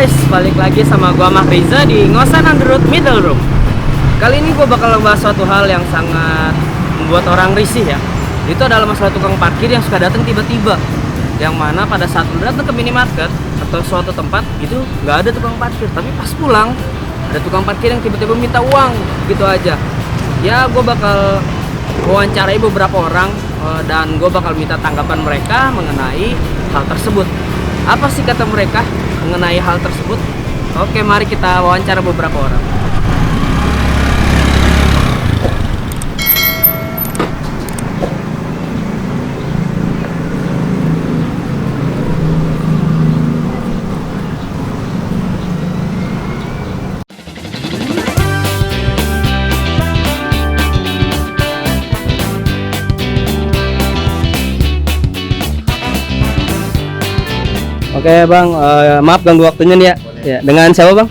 guys, balik lagi sama gua Ahmad Riza di Ngosan Underwood Middle Room. Kali ini gua bakal membahas suatu hal yang sangat membuat orang risih ya. Itu adalah masalah tukang parkir yang suka datang tiba-tiba. Yang mana pada saat lu datang ke minimarket atau suatu tempat itu nggak ada tukang parkir, tapi pas pulang ada tukang parkir yang tiba-tiba minta uang gitu aja. Ya gua bakal wawancarai beberapa orang dan gue bakal minta tanggapan mereka mengenai hal tersebut. Apa sih kata mereka mengenai hal tersebut? Oke, mari kita wawancara beberapa orang. Oke bang, maaf ganggu waktunya nih ya. Ya, dengan siapa bang?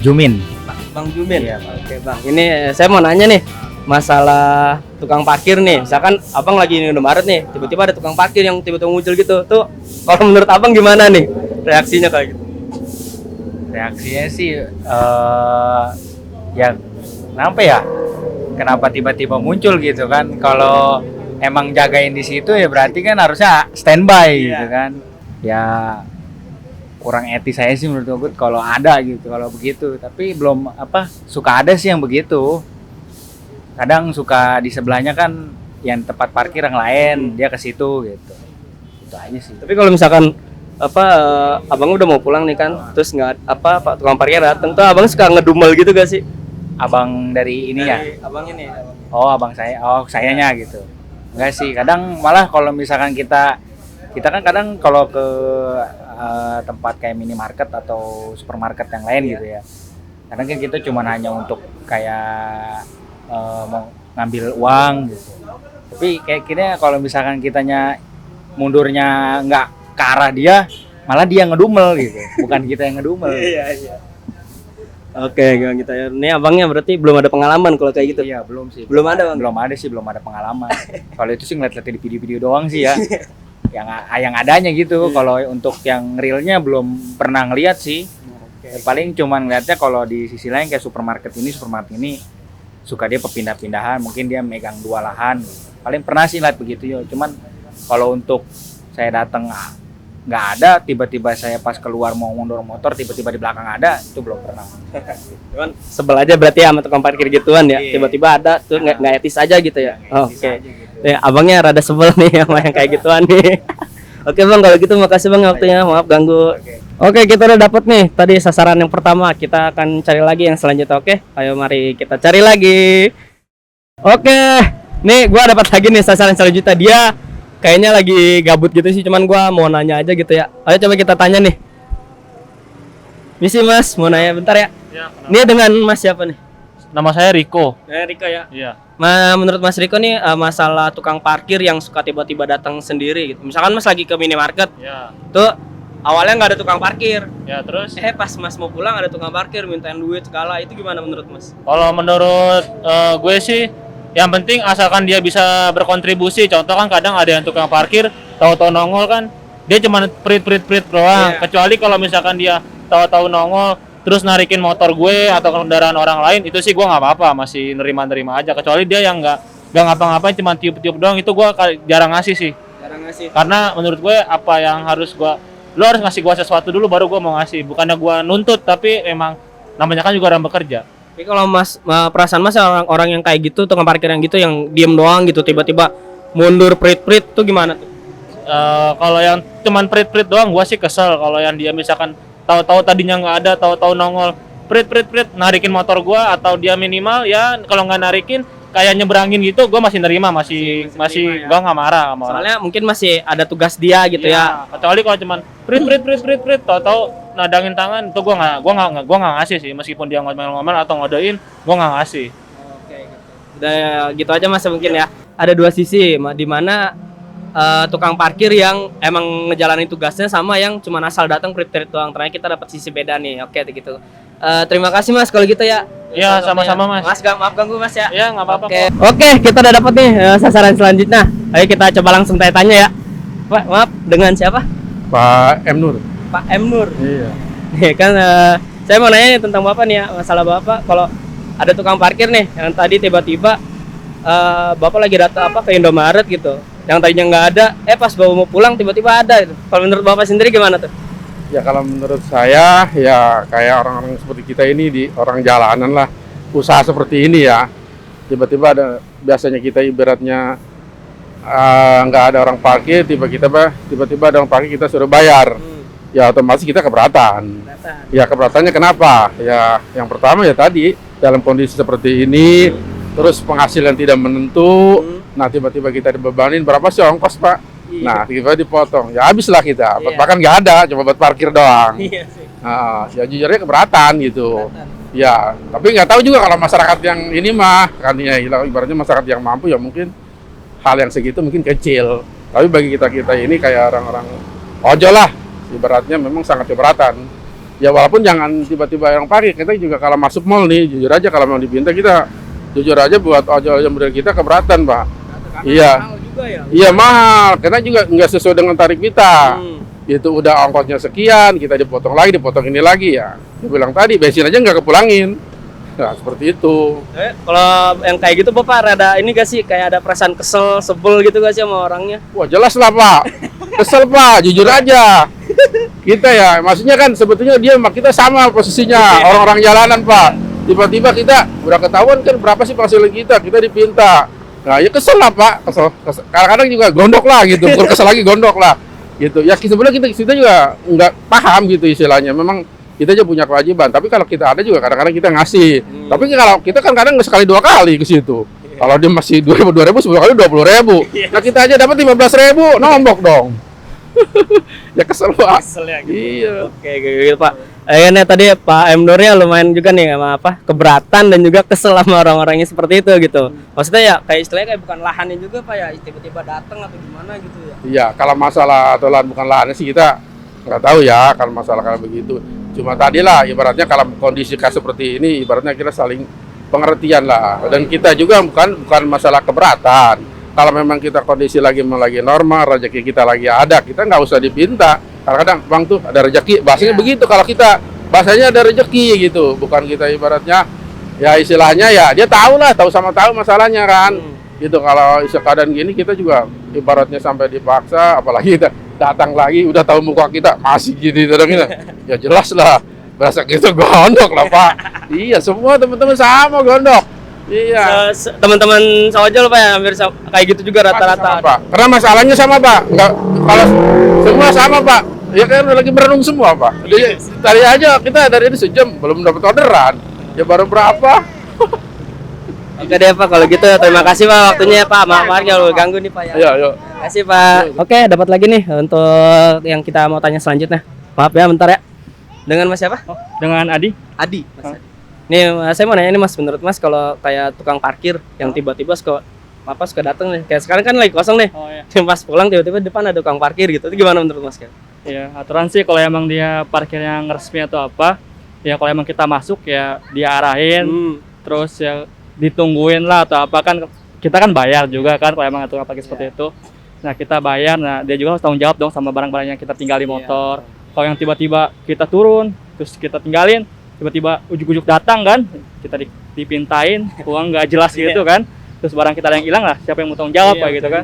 Jumin. Bang Jumin. Iya, Oke bang, ini saya mau nanya nih masalah tukang parkir nih. Misalkan abang lagi di Indomaret nih, tiba-tiba ada tukang parkir yang tiba-tiba muncul gitu. Tuh, kalau menurut abang gimana nih reaksinya kayak gitu? Reaksinya sih ya kenapa ya? Kenapa tiba-tiba muncul gitu kan? Kalau emang jagain di situ ya berarti kan harusnya standby gitu kan. Ya kurang etis saya sih menurut gue kalau ada gitu, kalau begitu. Tapi belum suka ada sih yang begitu. Kadang suka di sebelahnya kan yang tempat parkir yang lain, dia ke situ gitu. Itu aja sih. Tapi kalau misalkan abang udah mau pulang nih kan, terus nggak pak tukang parkir datang tuh, abang suka ngedumel gitu gak sih? Abang dari ini ya? Abang ini. Oh, abang saya. Oh, sayanya gitu. Enggak sih, kadang malah kalau misalkan kita kan kadang kalau ke tempat kayak minimarket atau supermarket yang lain gitu ya. Kadang kan kita cuma hanya untuk kayak mau ngambil uang gitu. Tapi kayak kira kalau misalkan kitanya mundurnya nggak ke arah dia, malah dia ngedumel gitu. Bukan kita yang ngedumel. Iya. Oke, gitu ya. Ini abangnya berarti belum ada pengalaman kalau kayak gitu. Iya, belum sih. Belum ada, Bang. Belum ada pengalaman. Kalau itu sih ngeliat-liat di video-video doang sih ya. yang adanya gitu. Kalau untuk yang realnya belum pernah ngeliat sih. Paling cuman ngeliatnya kalau di sisi lain kayak supermarket ini suka dia perpindah-pindahan, mungkin dia megang 2 lahan. Paling pernah sih lihat begitu ya. Cuman kalau untuk saya datang nggak ada, tiba-tiba saya pas keluar mau mundur motor tiba-tiba di belakang ada, itu belum pernah. Cuman sebel aja berarti sama tukang parkir gituan ya. Tiba-tiba ada tuh nggak etis aja gitu ya. Oke. Ya, abangnya rada sebel nih sama yang kayak gituan nih. Oke bang, kalau gitu makasih bang waktunya, maaf ganggu. Oke, kita udah dapet nih tadi sasaran yang pertama, kita akan cari lagi yang selanjutnya. Oke, ayo mari kita cari lagi. Oke, nih gua dapat lagi nih sasaran selanjutnya. Dia kayaknya lagi gabut gitu sih, cuman gua mau nanya aja gitu ya. Ayo coba kita tanya nih. Misi mas, mau nanya bentar ya. Ini dengan mas siapa nih? Nama saya Riko. Riko ya. Iya. Menurut Mas Riko nih masalah tukang parkir yang suka tiba-tiba datang sendiri gitu. Misalkan Mas lagi ke minimarket, Ya. tuh awalnya nggak ada tukang parkir. Ya terus. Pas Mas mau pulang ada tukang parkir mintain duit segala, itu gimana menurut Mas? Kalau menurut gue sih, yang penting asalkan dia bisa berkontribusi. Contoh kan kadang ada yang tukang parkir, tahu-tahu nongol kan, dia cuma prit doang. Kecuali kalau misalkan dia tahu-tahu nongol, terus narikin motor gue atau kendaraan orang lain, itu sih gue nggak apa-apa, masih nerima aja. Kecuali dia yang nggak ngapa-ngapain, cuma tiup-tiup doang, itu gue jarang ngasih sih. Karena menurut gue apa yang harus lo harus ngasih gue sesuatu dulu baru gue mau ngasih. Bukannya gue nuntut, tapi emang namanya kan juga orang bekerja. Tapi kalau Mas perasaan Mas orang-orang yang kayak gitu, tukang parkir yang gitu, yang diem doang gitu, tiba-tiba mundur prit tuh gimana tuh? Kalau yang cuman prit doang, gue sih kesel. Kalau yang dia misalkan tahu-tahu tadinya nggak ada, tahu-tahu nongol prit narikin motor gua, atau dia minimal ya kalau nggak narikin kayak nyebrangin gitu, gua masih nerima, masih ya. Gua nggak marah sama orang. Soalnya mungkin masih ada tugas dia gitu ya. Kecuali kalau cuman prit tahu-tahu nadangin tangan, itu gua nggak ngasih sih, meskipun dia ngomel-ngomel atau ngodein, gua nggak ngasih. Oke gitu. Udah gitu aja Mas mungkin ya. Ada 2 sisi, di mana tukang parkir yang emang ngejalanin tugasnya sama yang cuma asal datang prit doang. Ternyata kita dapat sisi beda nih. Oke gitu. Terima kasih Mas kalau gitu ya. Iya, sama-sama Mas. Mas maaf ganggu Mas ya. Iya, nggak apa-apa. Oke, kita udah dapat nih sasaran selanjutnya. Ayo kita coba langsung tanya ya. Pak, maaf, dengan siapa? Pak M Nur. Pak M Nur. Iya. Nih kan saya mau nanya nih tentang Bapak nih ya, masalah Bapak kalau ada tukang parkir nih yang tadi tiba-tiba Bapak lagi datang apa ke Indomaret gitu. Yang tadinya nggak ada, pas bawa mau pulang tiba-tiba ada itu. Kalau menurut Bapak sendiri gimana tuh? Ya kalau menurut saya ya kayak orang-orang seperti kita ini di orang jalanan lah, usaha seperti ini ya. Tiba-tiba ada, biasanya kita ibaratnya nggak ada orang parkir, tiba-tiba ada orang parkir kita suruh bayar. Ya otomatis kita keberatan. Ya keberatannya kenapa? Ya yang pertama ya tadi dalam kondisi seperti ini, terus penghasilan tidak menentu. Nah tiba-tiba kita dibebanin berapa sih ongkos Pak? Iya. Nah tiba-tiba dipotong, ya habislah kita. Iya. Bahkan nggak ada, cuma buat parkir doang. Iya sih. Ya jujurnya keberatan gitu. Ya tapi nggak tahu juga kalau masyarakat yang ini mah kan ya ibaratnya masyarakat yang mampu ya mungkin hal yang segitu mungkin kecil. Tapi bagi kita ini kayak orang-orang ojol lah, ibaratnya memang sangat keberatan. Ya walaupun jangan tiba-tiba yang parkir, kita juga kalau masuk mall nih, jujur aja kalau mau dipinta kita jujur aja buat ojol yang model kita keberatan Pak. Iya, Mahal juga ya. iya mahal, karena juga nggak sesuai dengan tarif kita. Itu udah ongkosnya sekian, kita dipotong ini lagi ya. Dia bilang tadi bensin aja nggak kepulangin. Nah seperti itu. Kalau yang kayak gitu Bapak rada ini gak sih kayak ada perasaan kesel, sebel gitu gak sih sama orangnya? Wah jelas lah Pak, kesel Pak, jujur aja. Kita ya, maksudnya kan sebetulnya dia sama kita sama posisinya, orang-orang jalanan Pak. Tiba-tiba kita udah ketahuan kan berapa sih penghasilan kita dipinta. Nah ya kesel lah Pak, kesel. Kadang-kadang juga gondok lah gitu, bukan kesel lagi gondok lah gitu. Ya sebenarnya kita juga nggak paham gitu istilahnya. Memang kita aja punya kewajiban, tapi kalau kita ada juga kadang-kadang kita ngasih. Tapi kalau kita kan kadang sekali 2 kali ke situ. Kalau dia masih 2.000 10 kali 20.000. Nah kita aja dapat 15.000, nombok dong. Ya kesel Pak. Kesel ya gitu. Iya. Oke, gitu Pak. Ini tadi Pak M. Nurnya lumayan juga nih sama keberatan dan juga kesel sama orang-orangnya seperti itu gitu. Maksudnya ya kayak istilahnya kayak bukan lahannya juga Pak ya, tiba-tiba datang atau gimana gitu ya. Iya, kalau masalah atau lahan bukan lahannya sih kita nggak tahu ya kalau masalah kalau begitu. Cuma tadi lah ibaratnya kalau kondisi kayak seperti ini ibaratnya kita saling pengertian lah. Dan kita juga bukan masalah keberatan. Kalau memang kita kondisi lagi normal, rezeki kita lagi ada, kita nggak usah dipinta. Kadang-kadang bang tuh ada rezeki, bahasanya begitu. Kalau kita bahasanya ada rezeki gitu, bukan kita ibaratnya ya istilahnya ya dia tahu masalahnya kan. Gitu kalau keadaan gini kita juga ibaratnya sampai dipaksa, apalagi kita datang lagi udah tahu muka kita masih gini gitu. Ya jelas lah, berasa gitu gondok lah Pak. Iya semua teman-teman sama gondok. Iya. Teman-teman sawajol Pak ya hampir kayak gitu juga rata-rata. Pak. Karena masalahnya sama Pak. Enggak, kalau semua sama Pak. Ya kan lagi merenung semua Pak. Jadi tadi aja kita dari ini sejam belum dapat orderan. Ya baru berapa? Oke deh Pak kalau gitu terima kasih Pak waktunya ya Pak. Maaf kalau ganggu nih Pak ya. Iya. Terima kasih Pak. Oke dapat lagi nih untuk yang kita mau tanya selanjutnya. Maaf ya bentar ya. Dengan Mas siapa? Dengan Adi. Adi. Mas Adi. Nih saya mau nanya nih Mas, menurut Mas kalau kayak tukang parkir yang tiba-tiba suka datang nih, kayak sekarang kan lagi kosong nih. Oh iya. Pas pulang tiba-tiba depan ada tukang parkir gitu. Itu gimana menurut Mas? Ya, aturan sih kalau emang dia parkir yang resmi atau apa, ya kalau emang kita masuk ya dia arahin, terus ya ditungguin lah atau apa kan kita kan bayar juga kan kalau emang tukang parkir seperti itu. Nah kita bayar, nah dia juga harus tanggung jawab dong sama barang-barang yang kita tinggal di motor. Kalau yang tiba-tiba kita turun, terus kita tinggalin, tiba-tiba ujuk-ujuk datang kan, kita dipintain, uang nggak jelas gitu kan. Terus barang kita ada yang hilang lah, siapa yang mau tanggung jawab kayak gitu kan.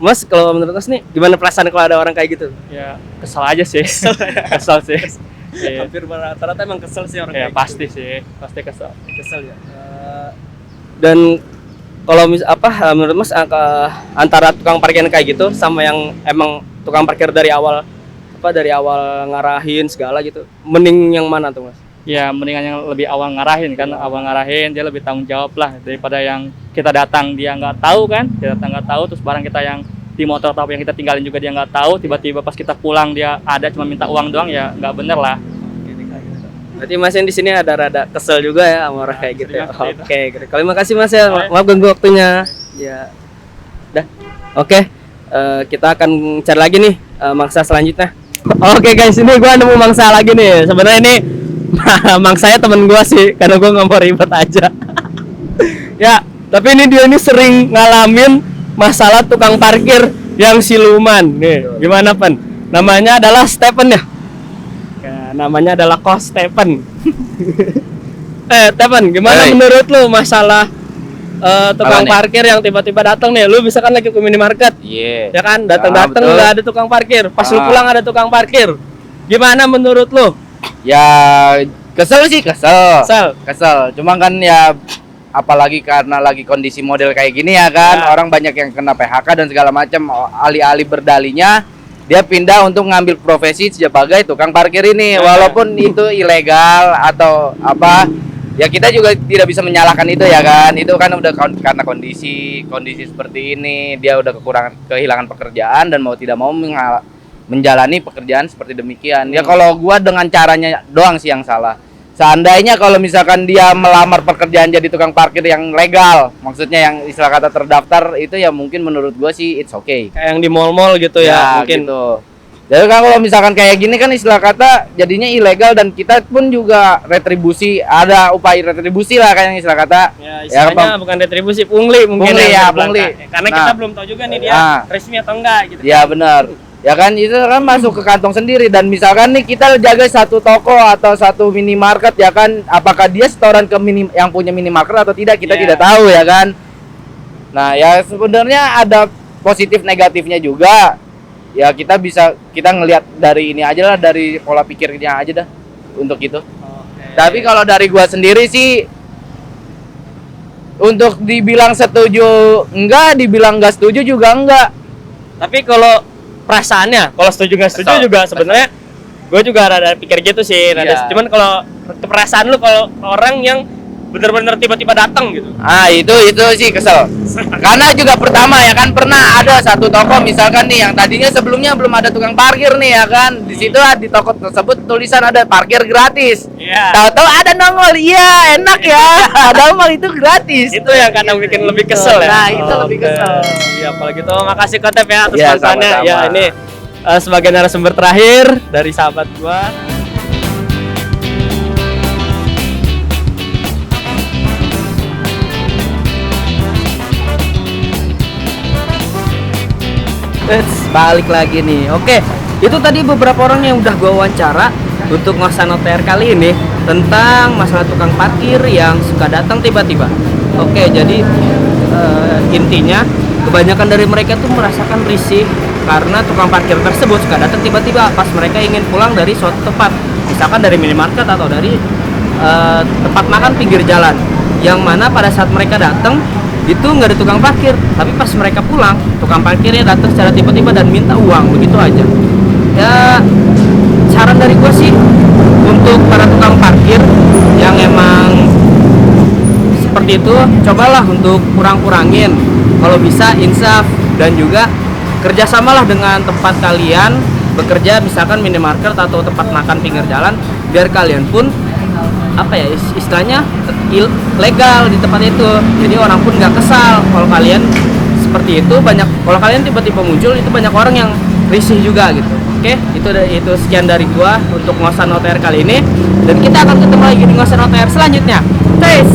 Mas kalau menurut Mas nih gimana perasaan kalau ada orang kayak gitu? Ya kesel aja sih. Kesel sih. Hampir rata-rata emang kesel sih orang ya kayak pasti gitu. sih, pasti kesel. Kesel ya. Dan kalau menurut Mas antara tukang parkir kayak gitu sama yang emang tukang parkir dari awal ngarahin segala gitu, mending yang mana tuh Mas? Ya mendingan yang lebih awal ngarahin kan, awal ngarahin dia lebih tanggung jawab lah daripada yang kita datang dia nggak tahu kan, terus barang kita yang di motor atau yang kita tinggalin juga dia nggak tahu, tiba-tiba pas kita pulang dia ada cuma minta uang doang, ya nggak bener lah. Berarti Mas yang di sini ada rada kesel juga ya sama orang kayak gitu ya. Oke, terima kasih Mas ya, maaf ganggu waktunya. Ya, dah. Oke, kita akan cari lagi nih mangsa selanjutnya. Oke guys, ini gua nemu mangsa lagi nih. Sebenarnya ini mangsanya temen gua sih, karena gua nggak mau ribet aja. Ya, tapi dia sering ngalamin masalah tukang parkir yang siluman. Nih, gimana Pan? Namanya adalah Stephen ya. Oke, namanya adalah Coach Stephen. Stephen, gimana Hai. menurut lu masalah tukang Apa nih? parkir yang tiba-tiba datang nih? Lu bisa kan lagi ke minimarket, Iya. ya kan? Datang-datang betul. nggak ada tukang parkir. Pas lu Ah. pulang ada tukang parkir. Gimana menurut lu? Ya kesel sih kesel. Sel, Kesel. Cuma kan ya apalagi karena lagi kondisi model kayak gini ya kan, Ya. orang banyak yang kena PHK dan segala macam. Alih-alih berdalinya dia pindah untuk ngambil profesi sebagai tukang parkir ini, walaupun itu ilegal atau apa. Ya kita juga tidak bisa menyalahkan itu ya kan. Itu kan udah karena kondisi seperti ini, dia udah kehilangan pekerjaan dan mau tidak mau menjalani pekerjaan seperti demikian. Ya kalau gua dengan caranya doang sih yang salah. Seandainya kalau misalkan dia melamar pekerjaan jadi tukang parkir yang legal, maksudnya yang istilah kata terdaftar, itu ya mungkin menurut gua sih it's okay. kayak yang di mall-mall gitu ya, mungkin. Gitu. Jadi kan kalau misalkan kayak gini kan istilah kata jadinya ilegal dan kita pun juga retribusi, ada upaya retribusi lah kayak yang istilah kata. Ya, istilahnya Bang. bukan retribusi, pungli mungkin Pungli, yang ya, terbelakang. pungli. Karena Nah. kita belum tahu juga nih dia Nah. resmi atau enggak gitu. Ya benar. Ya kan itu kan masuk ke kantong sendiri dan misalkan nih kita jaga satu toko atau satu minimarket ya kan, apakah dia setoran ke yang punya minimarket atau tidak kita Ya. tidak tahu ya kan. Nah, ya sebenarnya ada positif negatifnya juga. Ya kita ngelihat dari ini aja lah, dari pola pikirnya aja dah untuk itu. Oke. Tapi kalau dari gua sendiri sih untuk dibilang setuju enggak, dibilang enggak setuju juga enggak. Tapi kalau perasaannya, kalau setuju nggak setuju Kesel. juga sebenarnya gue juga rada pikir gitu sih. Iya. Cuman kalau perasaan lu kalau orang yang bener-bener tiba-tiba datang gitu. Ah itu sih kesel. Karena juga pertama ya kan pernah ada satu toko misalkan nih yang tadinya sebelumnya belum ada tukang parkir nih ya kan. Di situ di toko tersebut tulisan ada parkir gratis. Iya. Tahu-tahu ada nongol, iya enak ya. Padahal mah itu gratis. Itu yang kadang bikin lebih kesel ya. Nah, itu lebih kesel. Iya, apalagi itu makasih Kotep ya atas Iya, bantuannya. sama-sama. Ya, ini sebagai narasumber terakhir dari sahabat gua. Balik lagi nih. Oke, itu tadi beberapa orang yang udah gua wawancara untuk ngosan OTR kali ini tentang masalah tukang parkir yang suka datang tiba-tiba. Oke, jadi intinya kebanyakan dari mereka tuh merasakan risih karena tukang parkir tersebut suka datang tiba-tiba pas mereka ingin pulang dari suatu tempat, misalkan dari minimarket atau dari tempat makan pinggir jalan, yang mana pada saat mereka datang itu nggak ada tukang parkir, tapi pas mereka pulang tukang parkirnya datang secara tiba-tiba dan minta uang begitu aja. Ya saran dari gue sih untuk para tukang parkir yang emang seperti itu, cobalah untuk kurang-kurangin, kalau bisa insaf, dan juga kerjasamalah dengan tempat kalian bekerja, misalkan minimarket atau tempat makan pinggir jalan, biar kalian pun apa ya istilahnya legal di tempat itu, jadi orang pun nggak kesal kalau kalian seperti itu. Banyak kalau kalian tiba-tiba muncul itu banyak orang yang risih juga gitu. Oke, itu sekian dari gua untuk ngosan OTR kali ini, dan kita akan ketemu lagi di ngosan OTR selanjutnya. Tes.